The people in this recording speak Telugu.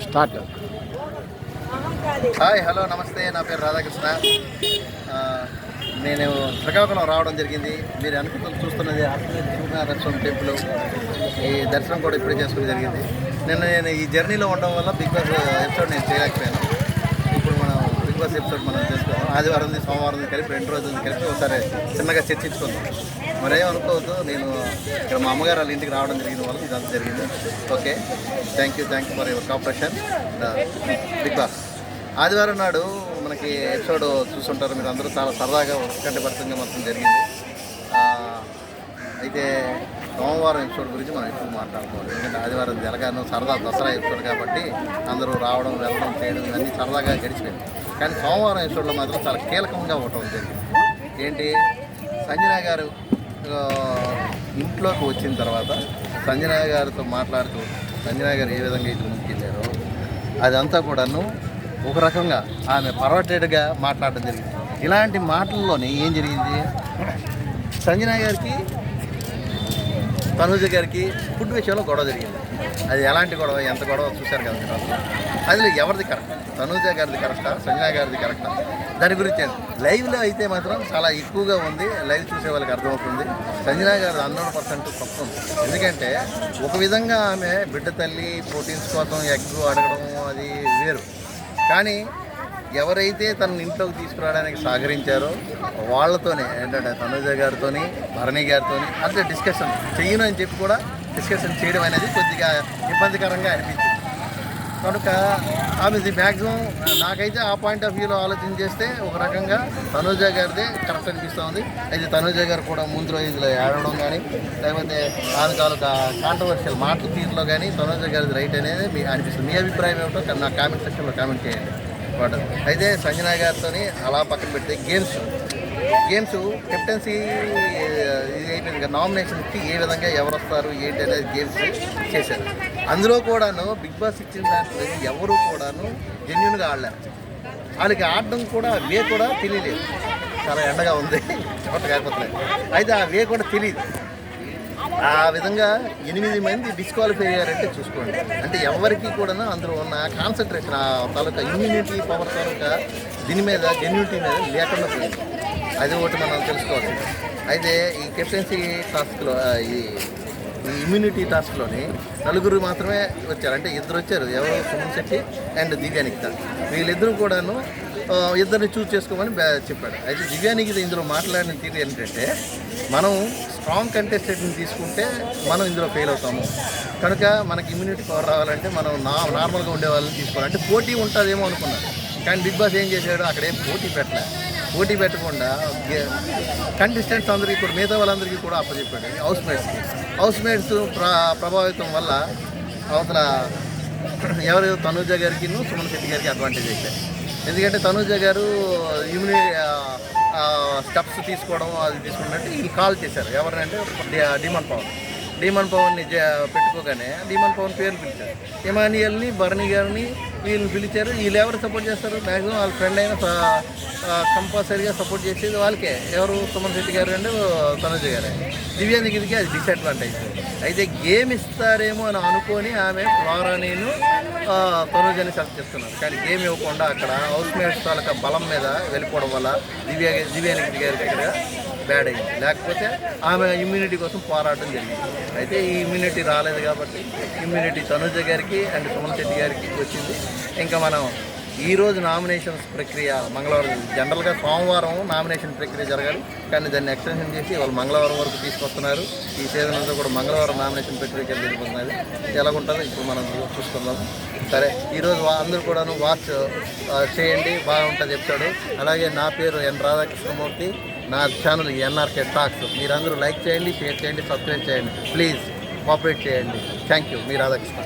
స్టార్ట్. హాయ్, హలో, నమస్తే. నా పేరు రాధాకృష్ణ. నేను శ్రీకాకుళం రావడం జరిగింది. మీరు చూస్తున్నది సూర్యనారాయణ టెంపుల్. ఈ దర్శనం కూడా ఇప్పుడే చేసుకోవడం జరిగింది. నేను ఈ జర్నీలో ఉండడం వల్ల బిగ్ బాస్ ఎపిసోడ్ నేను చేయలేకపోయాను. ఇప్పుడు మనం బిగ్ బాస్ ఎపిసోడ్ మనం చేసుకుందాం. ఆదివారం సోమవారం కలిపి 2 రోజులు కలిపి ఒకసారి చిన్నగా చర్చించుకుందాం. మరేమనుకోవద్దు, నేను ఇక్కడ మా అమ్మగారు వాళ్ళ ఇంటికి రావడం జరిగిన వల్ల ఇదంతా జరిగింది. Okay, thank you for your cooperation. Bigg Boss ఆదివారం నాడు మనకి ఎపిసోడ్ చూస్తుంటారు మీరు అందరూ. చాలా సరదాగా ఉత్కంఠభరితంగా మొత్తం జరిగింది. అయితే సోమవారం ఎపిసోడ్ గురించి మనం ఎక్కువ మాట్లాడుకోవాలి. ఎందుకంటే ఆదివారం జరగాను సరదా దసరా ఎపిసోడ్ కాబట్టి అందరూ రావడం వెళ్ళడం చేయడం ఇవన్నీ సరదాగా గడిచిపోయింది. కానీ సోమవారం ఎపిసోడ్లో మాత్రం చాలా కీలకంగా ఉండటం జరిగింది. ఏంటి, సంజన గారు ఇంట్లోకి వచ్చిన తర్వాత సంజన గారితో మాట్లాడుతూ సంజన గారు ఏ విధంగా అయితే ముందుకెళ్ళారో అదంతా కూడాను ఒక రకంగా ఆమె పర్వటెడ్గా మాట్లాడడం జరిగింది. ఇలాంటి మాటల్లోనే ఏం జరిగింది, సంజన గారికి తనూజ గారికి ఫుడ్ విషయంలో గొడవ జరిగింది. అది ఎలాంటి గొడవ, ఎంత గొడవ చూశారు కదా మీరు అసలు. అది ఎవరిది కరెక్ట్, తనూజ గారిది కరెక్టా, సంజన గారిది కరెక్టా, దాని గురించి లైవ్లో అయితే మాత్రం చాలా ఎక్కువగా ఉంది. లైవ్ చూసే వాళ్ళకి అర్థమవుతుంది సంజన గారు 100% తప్పు ఉంది. ఎందుకంటే ఒక విధంగా ఆమె బిడ్డ తల్లి ప్రోటీన్స్ కోసం ఎగ్ అడగడం అది వేరు. కానీ ఎవరైతే తనని ఇంట్లోకి తీసుకురావడానికి సహకరించారో వాళ్ళతోనే ఏంటంటే తనుజ గారితో భరణి గారితో అంటే డిస్కషన్ చెయ్యను అని చెప్పి కూడా డిస్కషన్ చేయడం అనేది కొద్దిగా ఇబ్బందికరంగా అనిపించింది. కనుక ఆమెది మ్యాక్సిమం నాకైతే ఆ పాయింట్ ఆఫ్ వ్యూలో ఆలోచన చేస్తే ఒక రకంగా తనుజ గారిదే కరెక్ట్ అనిపిస్తుంది. అయితే తనుజ గారు కూడా ముందు రోజులో ఏడవడం కానీ లేకపోతే ఆమె తాలూకా కాంట్రవర్షియల్ మాటల తీరులో కానీ తనుజ గారిది రైట్ అనేది మీకు అనిపిస్తుంది. మీ అభిప్రాయం ఏమిటో నా కామెంట్ సెక్షన్లో కామెంట్ చేయండి. అయితే సంజన గారితో అలా పక్కన పెడితే గేమ్స్ కెప్టెన్సీ ఇది అయిపోయింది కదా, నామినేషన్కి ఏ విధంగా ఎవరు వస్తారు ఏంటి అనేది గేమ్స్ చేశారు. అందులో కూడాను బిగ్ బాస్ ఇచ్చిన దాంట్లో ఎవరు కూడాను జెన్యున్గా ఆడలేరు. వాళ్ళకి ఆడడం కూడా వే కూడా తెలియలేదు. చాలా ఎండగా ఉంది కాకపోతే అయితే ఆ వే కూడా తెలియదు. ఆ విధంగా 8 మంది డిస్క్వాలిఫై అయ్యారంటే చూసుకోండి. అంటే ఎవరికి కూడా అందులో ఉన్న కాన్సన్ట్రేషన్ ఆ తాలూకా ఇమ్యూనిటీ పవర్ తాలూకా దీని మీద జెన్యూనిటీ మీద లేకుండా పోయింది. అది ఒకటి మనం తెలుసుకోవాలి. అయితే ఈ కెప్టెన్సీ టాస్క్లో ఈ ఇమ్యూనిటీ టాస్క్లోని 4 మాత్రమే వచ్చారు. అంటే 2 వచ్చారు, ఎవరు సుమన్ శెట్టి అండ్ దివ్యానికిత. వీళ్ళిద్దరూ కూడాను ఇద్దరిని చూస్ చేసుకోమని చెప్పాడు. అయితే దివ్యానికి ఇందులో మాట్లాడిన తీరు ఏంటంటే మనం స్ట్రాంగ్ కంటెస్టెంట్ని తీసుకుంటే మనం ఇందులో ఫెయిల్ అవుతాము. కనుక మనకి ఇమ్యూనిటీ పవర్ రావాలంటే మనం నార్మల్గా ఉండే వాళ్ళని తీసుకోవాలి. అంటే పోటీ ఉంటుందేమో అనుకున్నారు. కానీ బిగ్ బాస్ ఏం చేశాడు, అక్కడ ఏం పోటీ పెట్టకుండా కంటెస్టెంట్స్ అందరికీ ఇప్పుడు మిగతా వాళ్ళందరికీ కూడా అప్పచెప్పాడు. హౌస్ మేట్స్ ప్రభావితం వల్ల అవతల ఎవరు తనూజ గారికి సుమన్ శెట్టి గారికి అడ్వాంటేజ్ అయిపోయారు. ఎందుకంటే తనూజ గారు స్టెప్స్ తీసుకోవడం అది తీసుకున్నట్టు వీళ్ళు కాల్ చేశారు. ఎవరంటే డీమన్ పవన్ని పెట్టుకోగానే డీమన్ పవన్ పేర్లు పిలిచారు. ఇమానియల్ని భరణి గారిని వీళ్ళని పిలిచారు. వీళ్ళు ఎవరు సపోర్ట్ చేస్తారు, మ్యాక్సిమం వాళ్ళ ఫ్రెండ్ అయినా కంపల్సరీగా సపోర్ట్ చేసేది వాళ్ళకే. ఎవరు సుమన్ శెట్టి గారు అంటే తనుజ గారే. దివ్యానికి అది డిసడ్వాంటేజ్. అయితే గేమ్ ఇస్తారేమో అని అనుకొని ఆమె ఫ్లోరానీను తనుజని సెలెక్ట్ చేస్తున్నారు. కానీ గేమ్ ఇవ్వకుండా అక్కడ హౌస్ మేట్స్ తాలూకా బలం మీద వెళ్ళిపోవడం వల్ల దివ్యానికి గారికి ఇక్కడ బ్యాడ్ అయింది. లేకపోతే ఆమె ఇమ్యూనిటీ కోసం పోరాటం జరిగింది. అయితే ఈ ఇమ్యూనిటీ రాలేదు కాబట్టి ఇమ్యూనిటీ తనుజ గారికి అండ్ సుమన్ శెట్టి గారికి వచ్చింది. ఇంకా మనం ఈరోజు నామినేషన్స్ ప్రక్రియ మంగళవారం, జనరల్గా సోమవారం నామినేషన్ ప్రక్రియ జరగాలి. కానీ దాన్ని ఎక్స్టెన్షన్ చేసి వాళ్ళు మంగళవారం వరకు తీసుకొస్తున్నారు. ఈ సీజన్ అంతా కూడా మంగళవారం నామినేషన్ ప్రక్రియకి వెళ్ళిపోతున్నది. ఎలాగుంటుందో ఇప్పుడు మనం చూసుకుందాం. సరే, ఈరోజు అందరూ కూడాను వాచ్ చేయండి, బాగుంటుంది చెప్తాడు. అలాగే నా పేరు ఎన్ రాధాకృష్ణమూర్తి, నా ఛానల్ ఎన్ఆర్కే టాక్స్. మీరందరూ లైక్ చేయండి, షేర్ చేయండి, సబ్స్క్రైబ్ చేయండి. ప్లీజ్ కోఆపరేట్ చేయండి. Thank you. మీ రాధాకృష్ణ.